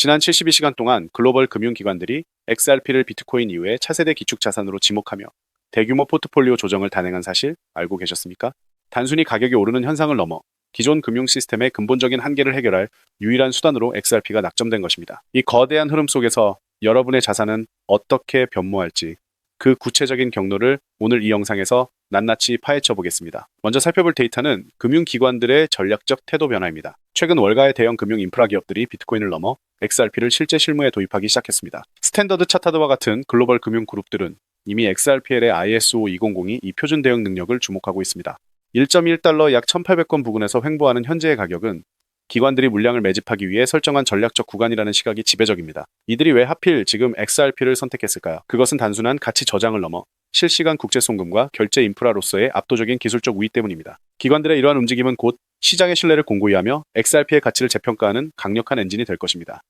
지난 72시간 동안 글로벌 금융기관들이 XRP를 비트코인 이후에 차세대 기축자산으로 지목하며 대규모 포트폴리오 조정을 단행한 사실 알고 계셨습니까? 단순히 가격이 오르는 현상을 넘어 기존 금융 시스템의 근본적인 한계를 해결할 유일한 수단으로 XRP가 낙점된 것입니다. 이 거대한 흐름 속에서 여러분의 자산은 어떻게 변모할지 그 구체적인 경로를 오늘 이 영상에서 낱낱이 파헤쳐 보겠습니다. 먼저 살펴볼 데이터는 금융기관들의 전략적 태도 변화입니다. 최근 월가의 대형 금융 인프라 기업들이 비트코인을 넘어 XRP를 실제 실무에 도입하기 시작했습니다. 스탠더드 차타드와 같은 글로벌 금융 그룹들은 이미 XRPL의 ISO 200이 이 표준 대응 능력을 주목하고 있습니다. 1.1달러 약 1,800건 부근에서 횡보하는 현재의 가격은 기관들이 물량을 매집하기 위해 설정한 전략적 구간이라는 시각이 지배적입니다. 이들이 왜 하필 지금 XRP를 선택했을까요? 그것은 단순한 가치 저장을 넘어 실시간 국제 송금과 결제 인프라로서의 압도적인 기술적 우위 때문입니다. 기관들의 이러한 움직임은 곧 시장의 신뢰를 공고히 하며 XRP의 가치를 재평가하는 강력한 엔진이 될 것입니다.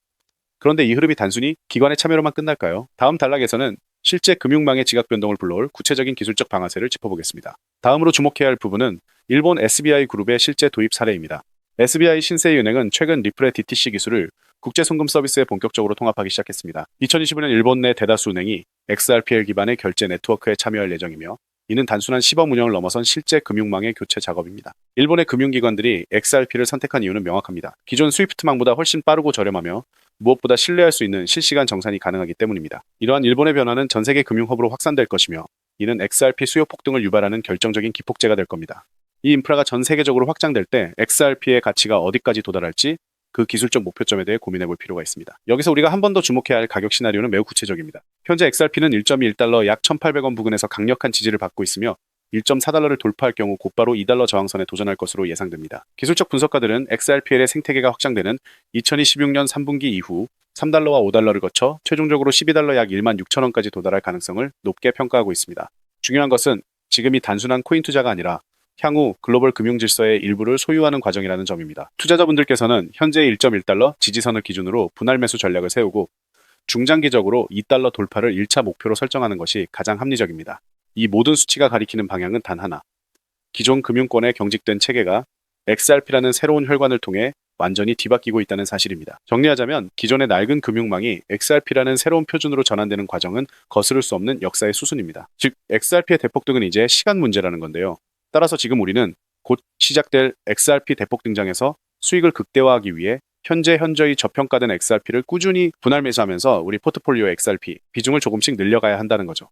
그런데 이 흐름이 단순히 기관의 참여로만 끝날까요? 다음 단락에서는 실제 금융망의 지각 변동을 불러올 구체적인 기술적 방아쇠를 짚어보겠습니다. 다음으로 주목해야 할 부분은 일본 SBI 그룹의 실제 도입 사례입니다. SBI 신세이은행은 최근 리플의 DTC 기술을 국제송금 서비스에 본격적으로 통합하기 시작했습니다. 2025년 일본 내 대다수 은행이 XRPL 기반의 결제 네트워크에 참여할 예정이며 이는 단순한 시범 운영을 넘어선 실제 금융망의 교체 작업입니다. 일본의 금융기관들이 XRP를 선택한 이유는 명확합니다. 기존 스위프트망보다 훨씬 빠르고 저렴하며 무엇보다 신뢰할 수 있는 실시간 정산이 가능하기 때문입니다. 이러한 일본의 변화는 전 세계 금융허브로 확산될 것이며 이는 XRP 수요 폭등을 유발하는 결정적인 기폭제가 될 겁니다. 이 인프라가 전 세계적으로 확장될 때 XRP의 가치가 어디까지 도달할지 그 기술적 목표점에 대해 고민해 볼 필요가 있습니다. 여기서 우리가 한 번 더 주목해야 할 가격 시나리오는 매우 구체적입니다. 현재 XRP는 1.1달러 약 1,800원 부근에서 강력한 지지를 받고 있으며 1.4달러를 돌파할 경우 곧바로 2달러 저항선에 도전할 것으로 예상됩니다. 기술적 분석가들은 XRPL의 생태계가 확장되는 2026년 3분기 이후 3달러와 5달러를 거쳐 최종적으로 12달러 약 16,000원까지 도달할 가능성을 높게 평가하고 있습니다. 중요한 것은 지금이 단순한 코인 투자가 아니라 향후 글로벌 금융 질서의 일부를 소유하는 과정이라는 점입니다. 투자자분들께서는 현재 1.1달러 지지선을 기준으로 분할 매수 전략을 세우고 중장기적으로 2달러 돌파를 1차 목표로 설정하는 것이 가장 합리적입니다. 이 모든 수치가 가리키는 방향은 단 하나. 기존 금융권의 경직된 체계가 XRP라는 새로운 혈관을 통해 완전히 뒤바뀌고 있다는 사실입니다. 정리하자면 기존의 낡은 금융망이 XRP라는 새로운 표준으로 전환되는 과정은 거스를 수 없는 역사의 수순입니다. 즉, XRP의 대폭등은 이제 시간 문제라는 건데요. 따라서 지금 우리는 곧 시작될 XRP 대폭 등장에서 수익을 극대화하기 위해 현저히 저평가된 XRP를 꾸준히 분할 매수하면서 우리 포트폴리오 XRP 비중을 조금씩 늘려가야 한다는 거죠.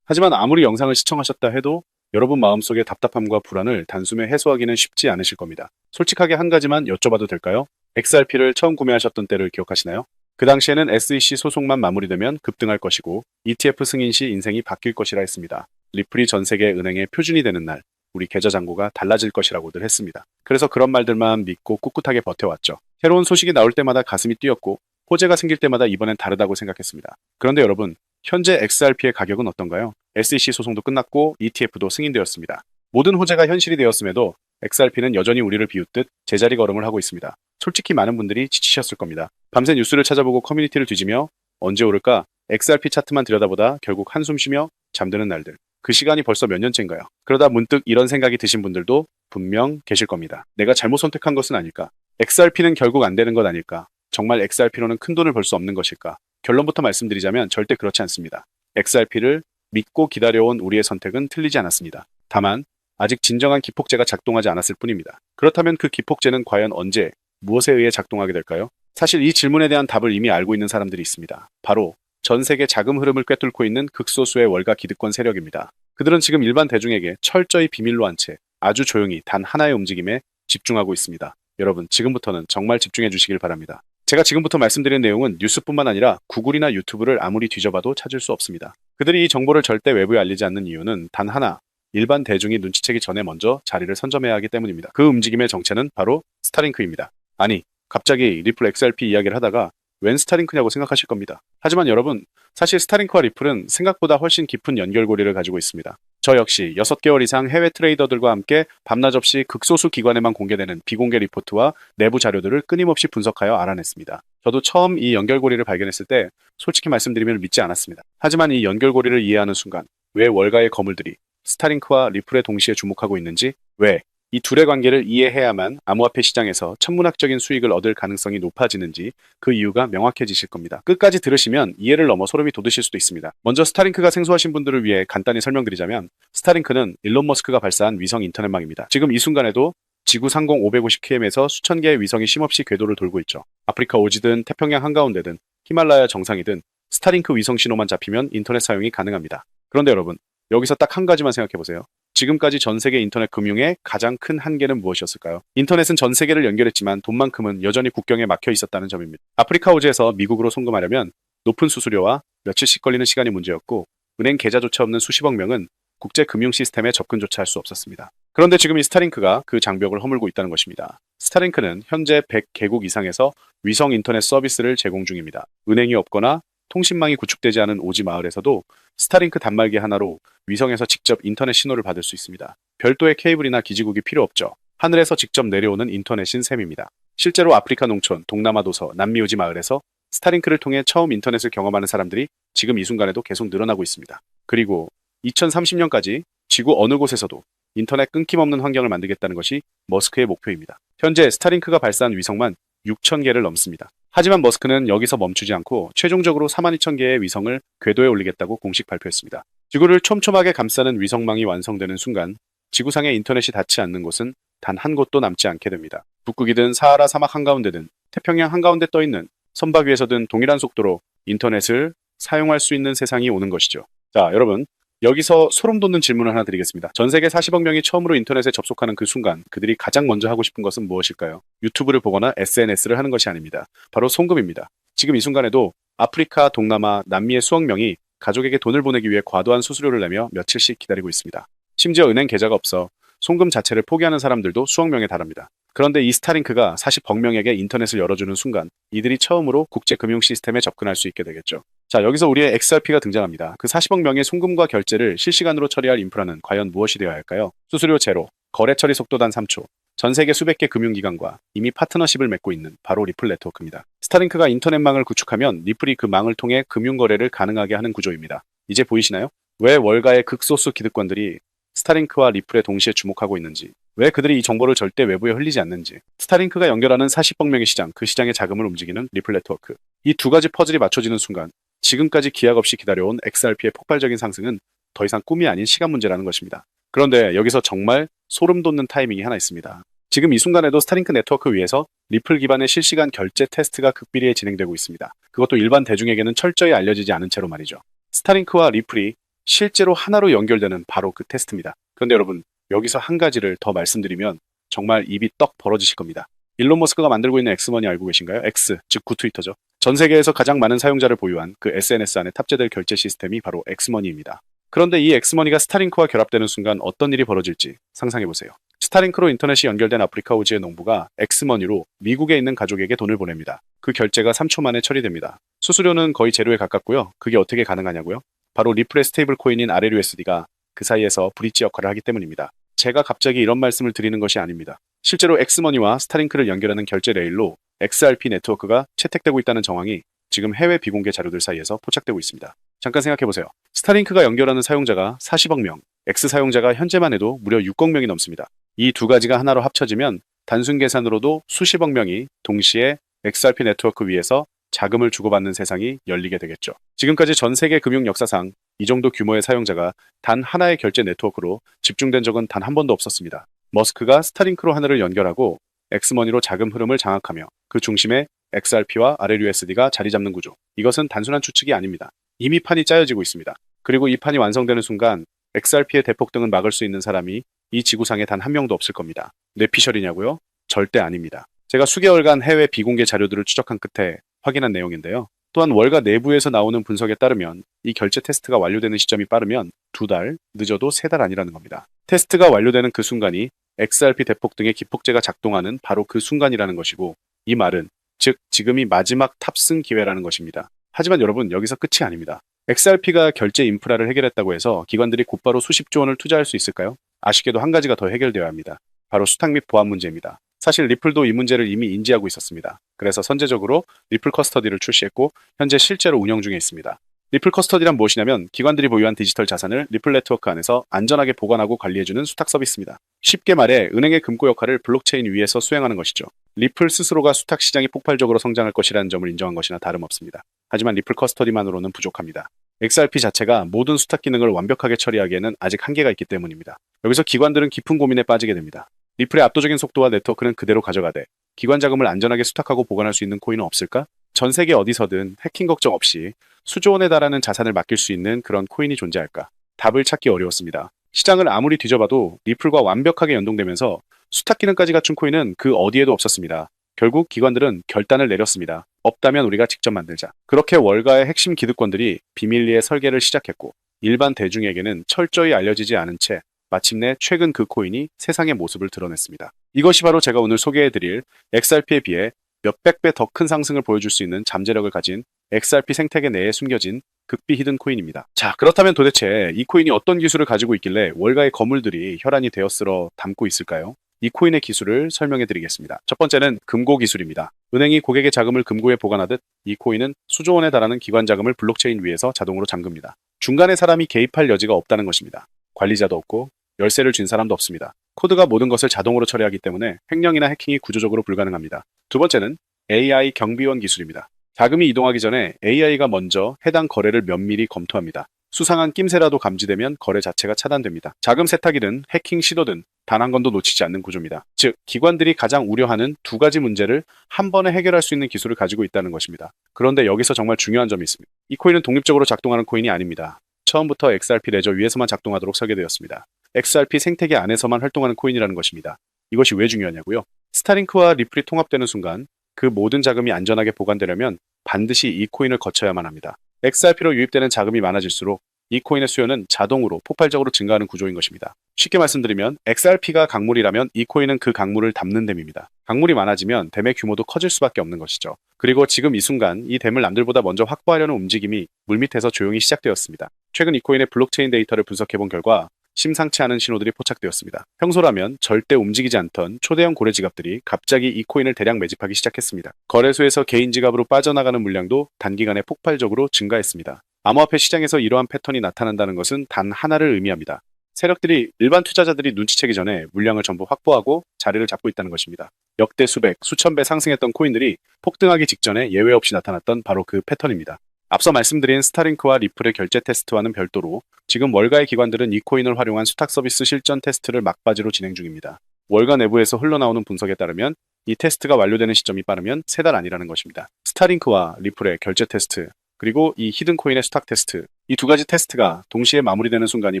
하지만 아무리 영상을 시청하셨다 해도 여러분 마음속의 답답함과 불안을 단숨에 해소하기는 쉽지 않으실 겁니다. 솔직하게 한 가지만 여쭤봐도 될까요? XRP를 처음 구매하셨던 때를 기억하시나요? 그 당시에는 SEC 소송만 마무리되면 급등할 것이고 ETF 승인 시 인생이 바뀔 것이라 했습니다. 리플이 전 세계 은행의 표준이 되는 날 우리 계좌 잔고가 달라질 것이라고들 했습니다. 그래서 그런 말들만 믿고 꿋꿋하게 버텨왔죠. 새로운 소식이 나올 때마다 가슴이 뛰었고 호재가 생길 때마다 이번엔 다르다고 생각했습니다. 그런데 여러분, 현재 XRP의 가격은 어떤가요? SEC 소송도 끝났고 ETF도 승인되었습니다. 모든 호재가 현실이 되었음에도 XRP는 여전히 우리를 비웃듯 제자리 걸음을 하고 있습니다. 솔직히 많은 분들이 지치셨을 겁니다. 밤새 뉴스를 찾아보고 커뮤니티를 뒤지며 언제 오를까 XRP 차트만 들여다보다 결국 한숨 쉬며 잠드는 날들. 그 시간이 벌써 몇 년째인가요? 그러다 문득 이런 생각이 드신 분들도 분명 계실 겁니다. 내가 잘못 선택한 것은 아닐까? XRP는 결국 안 되는 것 아닐까? 정말 XRP로는 큰 돈을 벌 수 없는 것일까? 결론부터 말씀드리자면 절대 그렇지 않습니다. XRP를 믿고 기다려온 우리의 선택은 틀리지 않았습니다. 다만 아직 진정한 기폭제가 작동하지 않았을 뿐입니다. 그렇다면 그 기폭제는 과연 언제, 무엇에 의해 작동하게 될까요? 사실 이 질문에 대한 답을 이미 알고 있는 사람들이 있습니다. 바로 전 세계 자금 흐름을 꿰뚫고 있는 극소수의 월가 기득권 세력입니다. 그들은 지금 일반 대중에게 철저히 비밀로 한 채 아주 조용히 단 하나의 움직임에 집중하고 있습니다. 여러분, 지금부터는 정말 집중해 주시길 바랍니다. 제가 지금부터 말씀드린 내용은 뉴스뿐만 아니라 구글이나 유튜브를 아무리 뒤져봐도 찾을 수 없습니다. 그들이 이 정보를 절대 외부에 알리지 않는 이유는 단 하나, 일반 대중이 눈치채기 전에 먼저 자리를 선점해야 하기 때문입니다. 그 움직임의 정체는 바로 스타링크입니다. 아니, 갑자기 리플 XRP 이야기를 하다가 웬 스타링크냐고 생각하실 겁니다. 하지만 여러분, 사실 스타링크와 리플은 생각보다 훨씬 깊은 연결고리를 가지고 있습니다. 저 역시 6개월 이상 해외 트레이더들과 함께 밤낮 없이 극소수 기관에만 공개되는 비공개 리포트와 내부 자료들을 끊임없이 분석하여 알아냈습니다. 저도 처음 이 연결고리를 발견했을 때 솔직히 말씀드리면 믿지 않았습니다. 하지만 이 연결고리를 이해하는 순간 왜 월가의 거물들이 스타링크와 리플에 동시에 주목하고 있는지, 왜 이 둘의 관계를 이해해야만 암호화폐 시장에서 천문학적인 수익을 얻을 가능성이 높아지는지 그 이유가 명확해지실 겁니다. 끝까지 들으시면 이해를 넘어 소름이 돋으실 수도 있습니다. 먼저 스타링크가 생소하신 분들을 위해 간단히 설명드리자면 스타링크는 일론 머스크가 발사한 위성 인터넷망입니다. 지금 이 순간에도 지구 상공 550km에서 수천 개의 위성이 쉼없이 궤도를 돌고 있죠. 아프리카 오지든 태평양 한가운데든 히말라야 정상이든 스타링크 위성 신호만 잡히면 인터넷 사용이 가능합니다. 그런데 여러분, 여기서 딱 한 가지만 생각해보세요. 지금까지 전 세계 인터넷 금융의 가장 큰 한계는 무엇이었을까요? 인터넷은 전 세계를 연결했지만 돈만큼은 여전히 국경에 막혀 있었다는 점입니다. 아프리카 오지에서 미국으로 송금하려면 높은 수수료와 며칠씩 걸리는 시간이 문제였고 은행 계좌조차 없는 수십억 명은 국제 금융 시스템에 접근조차 할 수 없었습니다. 그런데 지금 이 스타링크가 그 장벽을 허물고 있다는 것입니다. 스타링크는 현재 100개국 이상에서 위성 인터넷 서비스를 제공 중입니다. 은행이 없거나 통신망이 구축되지 않은 오지 마을에서도 스타링크 단말기 하나로 위성에서 직접 인터넷 신호를 받을 수 있습니다. 별도의 케이블이나 기지국이 필요 없죠. 하늘에서 직접 내려오는 인터넷인 셈입니다. 실제로 아프리카 농촌, 동남아 도서, 남미 오지 마을에서 스타링크를 통해 처음 인터넷을 경험하는 사람들이 지금 이 순간에도 계속 늘어나고 있습니다. 그리고 2030년까지 지구 어느 곳에서도 인터넷 끊김없는 환경을 만들겠다는 것이 머스크의 목표입니다. 현재 스타링크가 발사한 위성만 6,000개를 넘습니다. 하지만 머스크는 여기서 멈추지 않고 최종적으로 42,000개의 위성을 궤도에 올리겠다고 공식 발표했습니다. 지구를 촘촘하게 감싸는 위성망이 완성되는 순간 지구상의 인터넷이 닿지 않는 곳은 단 한 곳도 남지 않게 됩니다. 북극이든 사하라 사막 한가운데든 태평양 한가운데 떠있는 선박 위에서든 동일한 속도로 인터넷을 사용할 수 있는 세상이 오는 것이죠. 자, 여러분, 여기서 소름 돋는 질문을 하나 드리겠습니다. 전 세계 40억 명이 처음으로 인터넷에 접속하는 그 순간 그들이 가장 먼저 하고 싶은 것은 무엇일까요? 유튜브를 보거나 SNS를 하는 것이 아닙니다. 바로 송금입니다. 지금 이 순간에도 아프리카, 동남아, 남미의 수억 명이 가족에게 돈을 보내기 위해 과도한 수수료를 내며 며칠씩 기다리고 있습니다. 심지어 은행 계좌가 없어 송금 자체를 포기하는 사람들도 수억 명에 달합니다. 그런데 이 스타링크가 40억 명에게 인터넷을 열어주는 순간 이들이 처음으로 국제 금융 시스템에 접근할 수 있게 되겠죠. 자, 여기서 우리의 XRP가 등장합니다. 그 40억 명의 송금과 결제를 실시간으로 처리할 인프라는 과연 무엇이 되어야 할까요? 수수료 제로, 거래 처리 속도 단 3초, 전 세계 수백 개 금융기관과 이미 파트너십을 맺고 있는 바로 리플 네트워크입니다. 스타링크가 인터넷망을 구축하면 리플이 그 망을 통해 금융거래를 가능하게 하는 구조입니다. 이제 보이시나요? 왜 월가의 극소수 기득권들이 스타링크와 리플에 동시에 주목하고 있는지, 왜 그들이 이 정보를 절대 외부에 흘리지 않는지, 스타링크가 연결하는 40억 명의 시장, 그 시장의 자금을 움직이는 리플 네트워크, 이 두 가지 퍼즐이 맞춰지는 순간 지금까지 기약 없이 기다려온 XRP의 폭발적인 상승은 더 이상 꿈이 아닌 시간 문제라는 것입니다. 그런데 여기서 정말 소름 돋는 타이밍이 하나 있습니다. 지금 이 순간에도 스타링크 네트워크 위에서 리플 기반의 실시간 결제 테스트가 극비리에 진행되고 있습니다. 그것도 일반 대중에게는 철저히 알려지지 않은 채로 말이죠. 스타링크와 리플이 실제로 하나로 연결되는 바로 그 테스트입니다. 그런데 여러분, 여기서 한 가지를 더 말씀드리면 정말 입이 떡 벌어지실 겁니다. 일론 머스크가 만들고 있는 엑스머니 알고 계신가요? X, 즉 구트위터죠. 전 세계에서 가장 많은 사용자를 보유한 그 SNS 안에 탑재될 결제 시스템이 바로 엑스머니입니다. 그런데 이 엑스머니가 스타링크와 결합되는 순간 어떤 일이 벌어질지 상상해보세요. 스타링크로 인터넷이 연결된 아프리카 오지의 농부가 엑스머니로 미국에 있는 가족에게 돈을 보냅니다. 그 결제가 3초 만에 처리됩니다. 수수료는 거의 제로에 가깝고요. 그게 어떻게 가능하냐고요? 바로 리플의 스테이블 코인인 RLUSD가 그 사이에서 브릿지 역할을 하기 때문입니다. 제가 갑자기 이런 말씀을 드리는 것이 아닙니다. 실제로 엑스머니와 스타링크를 연결하는 결제 레일로 XRP 네트워크가 채택되고 있다는 정황이 지금 해외 비공개 자료들 사이에서 포착되고 있습니다. 잠깐 생각해보세요. 스타링크가 연결하는 사용자가 40억 명, X 사용자가 현재만 해도 무려 6억 명이 넘습니다. 이 두 가지가 하나로 합쳐지면 단순 계산으로도 수십억 명이 동시에 XRP 네트워크 위에서 자금을 주고받는 세상이 열리게 되겠죠. 지금까지 전 세계 금융 역사상 이 정도 규모의 사용자가 단 하나의 결제 네트워크로 집중된 적은 단 한 번도 없었습니다. 머스크가 스타링크로 하늘을 연결하고 엑스머니로 자금 흐름을 장악하며 그 중심에 XRP와 RLUSD가 자리 잡는 구조. 이것은 단순한 추측이 아닙니다. 이미 판이 짜여지고 있습니다. 그리고 이 판이 완성되는 순간 XRP의 대폭등은 막을 수 있는 사람이 이 지구상에 단 한 명도 없을 겁니다. 뇌피셜이냐고요? 절대 아닙니다. 제가 수개월간 해외 비공개 자료들을 추적한 끝에 확인한 내용인데요. 또한 월가 내부에서 나오는 분석에 따르면 이 결제 테스트가 완료되는 시점이 빠르면 2달, 늦어도 3달 아니라는 겁니다. 테스트가 완료되는 그 순간이 XRP 대폭등의 기폭제가 작동하는 바로 그 순간이라는 것이고, 이 말은 즉 지금이 마지막 탑승 기회라는 것입니다. 하지만 여러분, 여기서 끝이 아닙니다. XRP가 결제 인프라를 해결했다고 해서 기관들이 곧바로 수십조 원을 투자할 수 있을까요? 아쉽게도 한 가지가 더 해결되어야 합니다. 바로 수탁 및 보안 문제입니다. 사실 리플도 이 문제를 이미 인지하고 있었습니다. 그래서 선제적으로 리플 커스터디를 출시했고 현재 실제로 운영 중에 있습니다. 리플 커스터디란 무엇이냐면 기관들이 보유한 디지털 자산을 리플 네트워크 안에서 안전하게 보관하고 관리해주는 수탁 서비스입니다. 쉽게 말해 은행의 금고 역할을 블록체인 위에서 수행하는 것이죠. 리플 스스로가 수탁 시장이 폭발적으로 성장할 것이라는 점을 인정한 것이나 다름없습니다. 하지만 리플 커스터디만으로는 부족합니다. XRP 자체가 모든 수탁 기능을 완벽하게 처리하기에는 아직 한계가 있기 때문입니다. 여기서 기관들은 깊은 고민에 빠지게 됩니다. 리플의 압도적인 속도와 네트워크는 그대로 가져가되 기관 자금을 안전하게 수탁하고 보관할 수 있는 코인은 없을까? 전 세계 어디서든 해킹 걱정 없이 수조 원에 달하는 자산을 맡길 수 있는 그런 코인이 존재할까? 답을 찾기 어려웠습니다. 시장을 아무리 뒤져봐도 리플과 완벽하게 연동되면서 수탁 기능까지 갖춘 코인은 그 어디에도 없었습니다. 결국 기관들은 결단을 내렸습니다. 없다면 우리가 직접 만들자. 그렇게 월가의 핵심 기득권들이 비밀리에 설계를 시작했고 일반 대중에게는 철저히 알려지지 않은 채 마침내 최근 그 코인이 세상의 모습을 드러냈습니다. 이것이 바로 제가 오늘 소개해드릴 XRP에 비해 몇백 배 더 큰 상승을 보여줄 수 있는 잠재력을 가진 XRP 생태계 내에 숨겨진 극비 히든 코인입니다. 자, 그렇다면 도대체 이 코인이 어떤 기술을 가지고 있길래 월가의 거물들이 혈안이 되어 쓸어 담고 있을까요? 이 코인의 기술을 설명해 드리겠습니다. 첫 번째는 금고 기술입니다. 은행이 고객의 자금을 금고에 보관하듯 이 코인은 수조 원에 달하는 기관 자금을 블록체인 위에서 자동으로 잠급니다. 중간에 사람이 개입할 여지가 없다는 것입니다. 관리자도 없고 열쇠를 쥔 사람도 없습니다. 코드가 모든 것을 자동으로 처리하기 때문에 횡령이나 해킹이 구조적으로 불가능합니다. 두 번째는 AI 경비원 기술입니다. 자금이 이동하기 전에 AI가 먼저 해당 거래를 면밀히 검토합니다. 수상한 낌새라도 감지되면 거래 자체가 차단됩니다. 자금 세탁이든 해킹 시도든 단 한 건도 놓치지 않는 구조입니다. 즉, 기관들이 가장 우려하는 두 가지 문제를 한 번에 해결할 수 있는 기술을 가지고 있다는 것입니다. 그런데 여기서 정말 중요한 점이 있습니다. 이 코인은 독립적으로 작동하는 코인이 아닙니다. 처음부터 XRP 레저 위에서만 작동하도록 설계되었습니다. XRP 생태계 안에서만 활동하는 코인이라는 것입니다. 이것이 왜 중요하냐고요? 스타링크와 리플이 통합되는 순간 그 모든 자금이 안전하게 보관되려면 반드시 이 코인을 거쳐야만 합니다. XRP로 유입되는 자금이 많아질수록 이 코인의 수요는 자동으로 폭발적으로 증가하는 구조인 것입니다. 쉽게 말씀드리면 XRP가 강물이라면 이 코인은 그 강물을 담는 댐입니다. 강물이 많아지면 댐의 규모도 커질 수밖에 없는 것이죠. 그리고 지금 이 순간 이 댐을 남들보다 먼저 확보하려는 움직임이 물밑에서 조용히 시작되었습니다. 최근 이 코인의 블록체인 데이터를 분석해본 결과 심상치 않은 신호들이 포착되었습니다. 평소라면 절대 움직이지 않던 초대형 고래 지갑들이 갑자기 이 코인을 대량 매집하기 시작했습니다. 거래소에서 개인 지갑으로 빠져나가는 물량도 단기간에 폭발적으로 증가했습니다. 암호화폐 시장에서 이러한 패턴이 나타난다는 것은 단 하나를 의미합니다. 세력들이 일반 투자자들이 눈치채기 전에 물량을 전부 확보하고 자리를 잡고 있다는 것입니다. 역대 수백, 수천 배 상승했던 코인들이 폭등하기 직전에 예외 없이 나타났던 바로 그 패턴입니다. 앞서 말씀드린 스타링크와 리플의 결제 테스트와는 별도로 지금 월가의 기관들은 이 코인을 활용한 수탁 서비스 실전 테스트를 막바지로 진행 중입니다. 월가 내부에서 흘러나오는 분석에 따르면 이 테스트가 완료되는 시점이 빠르면 3달 안이라는 것입니다. 스타링크와 리플의 결제 테스트, 그리고 이 히든 코인의 수탁 테스트, 이 두 가지 테스트가 동시에 마무리되는 순간이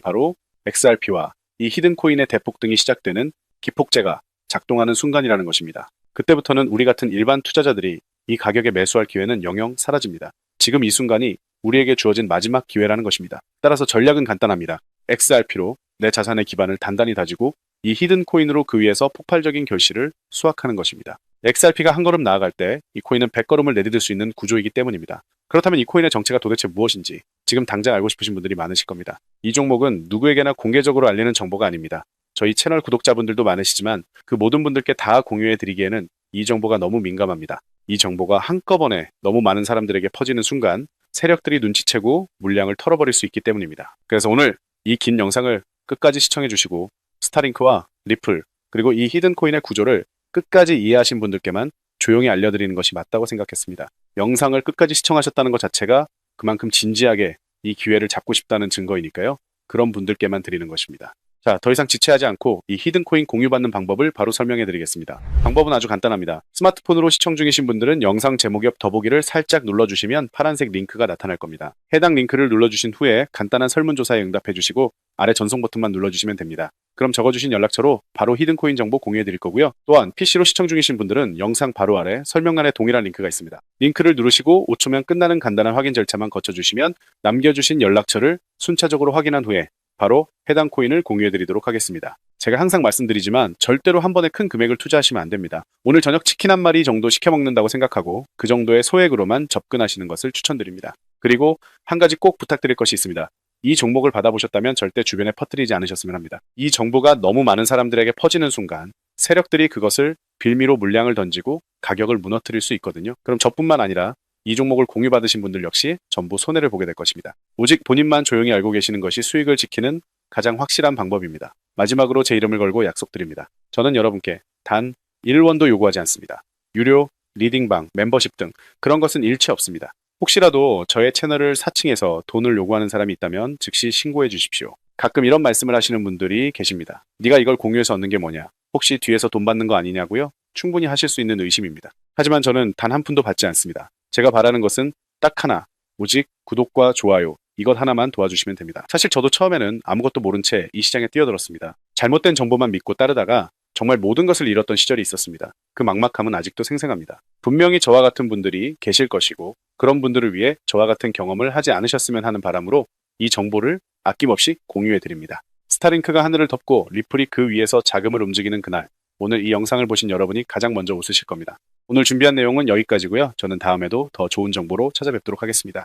바로 XRP와 이 히든 코인의 대폭등이 시작되는 기폭제가 작동하는 순간이라는 것입니다. 그때부터는 우리 같은 일반 투자자들이 이 가격에 매수할 기회는 영영 사라집니다. 지금 이 순간이 우리에게 주어진 마지막 기회라는 것입니다. 따라서 전략은 간단합니다. XRP로 내 자산의 기반을 단단히 다지고 이 히든 코인으로 그 위에서 폭발적인 결실을 수확하는 것입니다. XRP가 한 걸음 나아갈 때 이 코인은 100걸음을 내디딜 수 있는 구조이기 때문입니다. 그렇다면 이 코인의 정체가 도대체 무엇인지 지금 당장 알고 싶으신 분들이 많으실 겁니다. 이 종목은 누구에게나 공개적으로 알리는 정보가 아닙니다. 저희 채널 구독자분들도 많으시지만 그 모든 분들께 다 공유해드리기에는 이 정보가 너무 민감합니다. 이 정보가 한꺼번에 너무 많은 사람들에게 퍼지는 순간 세력들이 눈치채고 물량을 털어버릴 수 있기 때문입니다. 그래서 오늘 이 긴 영상을 끝까지 시청해주시고 스타링크와 리플 그리고 이 히든 코인의 구조를 끝까지 이해하신 분들께만 조용히 알려드리는 것이 맞다고 생각했습니다. 영상을 끝까지 시청하셨다는 것 자체가 그만큼 진지하게 이 기회를 잡고 싶다는 증거이니까요. 그런 분들께만 드리는 것입니다. 자, 더 이상 지체하지 않고 이 히든 코인 공유받는 방법을 바로 설명해 드리겠습니다. 방법은 아주 간단합니다. 스마트폰으로 시청 중이신 분들은 영상 제목 옆 더보기를 살짝 눌러주시면 파란색 링크가 나타날 겁니다. 해당 링크를 눌러주신 후에 간단한 설문조사에 응답해 주시고 아래 전송 버튼만 눌러주시면 됩니다. 그럼 적어주신 연락처로 바로 히든 코인 정보 공유해 드릴 거고요. 또한 PC로 시청 중이신 분들은 영상 바로 아래 설명란에 동일한 링크가 있습니다. 링크를 누르시고 5초면 끝나는 간단한 확인 절차만 거쳐주시면 남겨주신 연락처를 순차적으로 확인한 후에 바로 해당 코인을 공유해드리도록 하겠습니다. 제가 항상 말씀드리지만 절대로 한 번에 큰 금액을 투자하시면 안 됩니다. 오늘 저녁 치킨 한 마리 정도 시켜 먹는다고 생각하고 그 정도의 소액으로만 접근하시는 것을 추천드립니다. 그리고 한 가지 꼭 부탁드릴 것이 있습니다. 이 종목을 받아보셨다면 절대 주변에 퍼뜨리지 않으셨으면 합니다. 이 정보가 너무 많은 사람들에게 퍼지는 순간 세력들이 그것을 빌미로 물량을 던지고 가격을 무너뜨릴 수 있거든요. 그럼 저뿐만 아니라 이 종목을 공유받으신 분들 역시 전부 손해를 보게 될 것입니다. 오직 본인만 조용히 알고 계시는 것이 수익을 지키는 가장 확실한 방법입니다. 마지막으로 제 이름을 걸고 약속드립니다. 저는 여러분께 단 1원도 요구하지 않습니다. 유료, 리딩방, 멤버십 등 그런 것은 일체 없습니다. 혹시라도 저의 채널을 사칭해서 돈을 요구하는 사람이 있다면 즉시 신고해 주십시오. 가끔 이런 말씀을 하시는 분들이 계십니다. 네가 이걸 공유해서 얻는 게 뭐냐? 혹시 뒤에서 돈 받는 거 아니냐고요? 충분히 하실 수 있는 의심입니다. 하지만 저는 단 한 푼도 받지 않습니다. 제가 바라는 것은 딱 하나, 오직 구독과 좋아요, 이것 하나만 도와주시면 됩니다. 사실 저도 처음에는 아무것도 모른 채 이 시장에 뛰어들었습니다. 잘못된 정보만 믿고 따르다가 정말 모든 것을 잃었던 시절이 있었습니다. 그 막막함은 아직도 생생합니다. 분명히 저와 같은 분들이 계실 것이고 그런 분들을 위해 저와 같은 경험을 하지 않으셨으면 하는 바람으로 이 정보를 아낌없이 공유해 드립니다. 스타링크가 하늘을 덮고 리플이 그 위에서 자금을 움직이는 그날, 오늘 이 영상을 보신 여러분이 가장 먼저 웃으실 겁니다. 오늘 준비한 내용은 여기까지고요. 저는 다음에도 더 좋은 정보로 찾아뵙도록 하겠습니다.